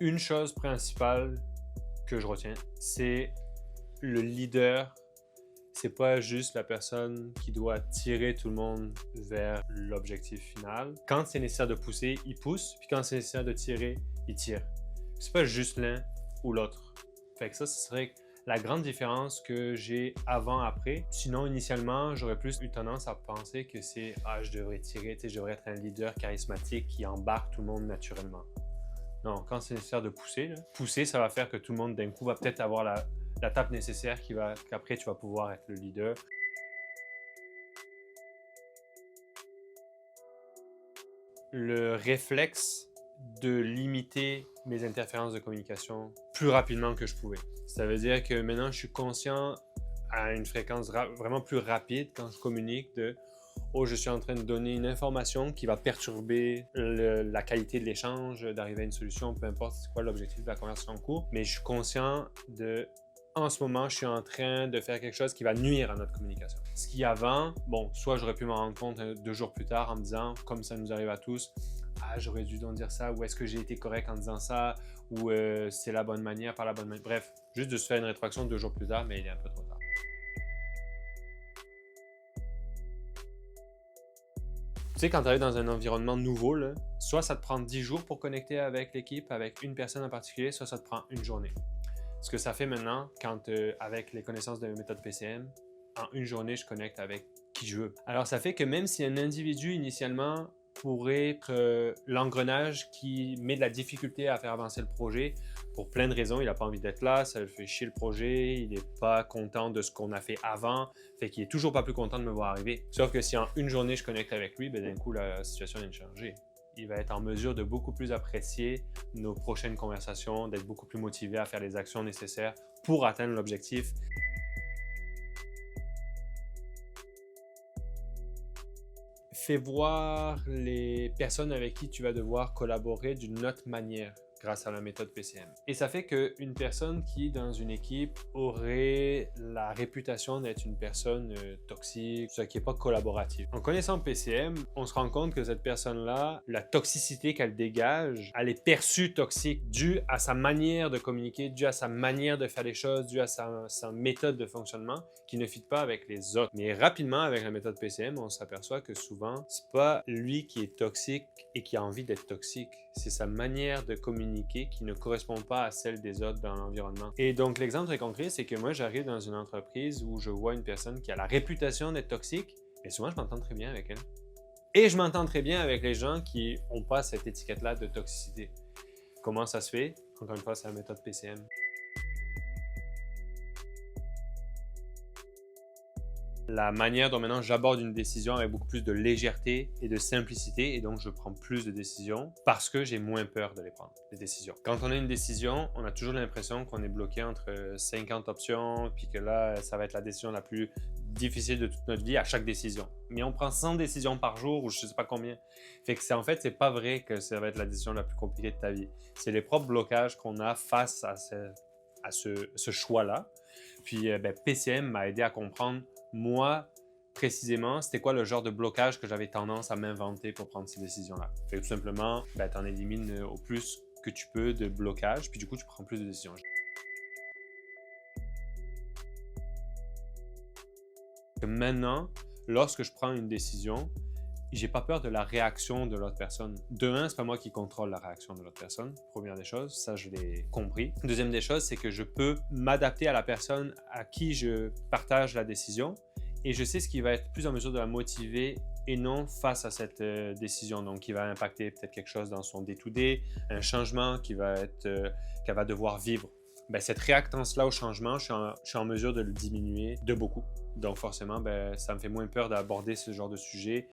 Une chose principale que je retiens, c'est le leader. C'est pas juste la personne qui doit tirer tout le monde vers l'objectif final. Quand c'est nécessaire de pousser, il pousse, puis quand c'est nécessaire de tirer, il tire. C'est pas juste l'un ou l'autre. Fait que ça, ce serait la grande différence que j'ai avant-après. Sinon, initialement, j'aurais plus eu tendance à penser que c'est « Ah, je devrais tirer, je devrais être un leader charismatique qui embarque tout le monde naturellement. » Non, quand c'est nécessaire de pousser, pousser, ça va faire que tout le monde, d'un coup, va peut-être avoir la tape nécessaire qu'après, tu vas pouvoir être le leader. Le réflexe de limiter mes interférences de communication plus rapidement que je pouvais. Ça veut dire que maintenant, je suis conscient à une fréquence vraiment plus rapide quand je communique de « Oh, je suis en train de donner une information qui va perturber la qualité de l'échange, d'arriver à une solution, peu importe c'est quoi l'objectif de la conversation en cours. » Mais je suis conscient de en ce moment, je suis en train de faire quelque chose qui va nuire à notre communication. Ce qui avant, bon, soit j'aurais pu m'en rendre compte 2 jours plus tard en me disant, comme ça nous arrive à tous, ah, j'aurais dû donc dire ça, ou est-ce que j'ai été correct en disant ça, ou c'est la bonne manière, pas la bonne manière. Bref, juste de se faire une rétroaction 2 jours plus tard, mais il est un peu trop tard. Tu sais, quand tu arrives dans un environnement nouveau, là, soit ça te prend 10 jours pour connecter avec l'équipe, avec une personne en particulier, soit ça te prend une journée. Ce que ça fait maintenant, quand avec les connaissances de la méthode PCM, en une journée, je connecte avec qui je veux. Alors, ça fait que même si un individu, initialement, pourrait être l'engrenage qui met de la difficulté à faire avancer le projet, pour plein de raisons, il n'a pas envie d'être là, ça le fait chier le projet, il n'est pas content de ce qu'on a fait avant, fait qu'il est toujours pas plus content de me voir arriver. Sauf que si en une journée, je connecte avec lui, ben d'un coup, la situation vient de changer. Il va être en mesure de beaucoup plus apprécier nos prochaines conversations, d'être beaucoup plus motivé à faire les actions nécessaires pour atteindre l'objectif. Fais voir les personnes avec qui tu vas devoir collaborer d'une autre manière grâce à la méthode PCM. Et ça fait qu'une personne qui, dans une équipe, aurait la réputation d'être une personne toxique, qui n'est pas collaborative. En connaissant PCM, on se rend compte que cette personne-là, la toxicité qu'elle dégage, elle est perçue toxique due à sa manière de communiquer, due à sa manière de faire les choses, due à sa méthode de fonctionnement qui ne fit pas avec les autres. Mais rapidement, avec la méthode PCM, on s'aperçoit que souvent, c'est pas lui qui est toxique et qui a envie d'être toxique. C'est sa manière de communiquer qui ne correspond pas à celle des autres dans l'environnement. Et donc, l'exemple très concret, c'est que moi, j'arrive dans une entreprise où je vois une personne qui a la réputation d'être toxique, et souvent, je m'entends très bien avec elle. Et je m'entends très bien avec les gens qui n'ont pas cette étiquette-là de toxicité. Comment ça se fait? Encore une fois, c'est la méthode PCM. La manière dont maintenant j'aborde une décision avec beaucoup plus de légèreté et de simplicité, et donc je prends plus de décisions parce que j'ai moins peur de les prendre, les décisions. Quand on a une décision, on a toujours l'impression qu'on est bloqué entre 50 options, puis que là, ça va être la décision la plus difficile de toute notre vie à chaque décision. Mais on prend 100 décisions par jour ou je ne sais pas combien. Fait que en fait, c'est pas vrai que ça va être la décision la plus compliquée de ta vie. C'est les propres blocages qu'on a face à ce choix-là. Puis PCM m'a aidé à comprendre moi, précisément, c'était quoi le genre de blocage que j'avais tendance à m'inventer pour prendre ces décisions-là. Fait que tout simplement, tu en élimines au plus que tu peux de blocages, puis du coup, tu prends plus de décisions. Maintenant, lorsque je prends une décision, j'ai pas peur de la réaction de l'autre personne. De un, c'est pas moi qui contrôle la réaction de l'autre personne. Première des choses, ça je l'ai compris. Deuxième des choses, c'est que je peux m'adapter à la personne à qui je partage la décision et je sais ce qui va être plus en mesure de la motiver et non face à cette décision. Donc, qui va impacter peut-être quelque chose dans son day-to-day, un changement qu'elle va devoir vivre. Cette réactance-là au changement, je suis en mesure de le diminuer de beaucoup. Donc forcément, ça me fait moins peur d'aborder ce genre de sujet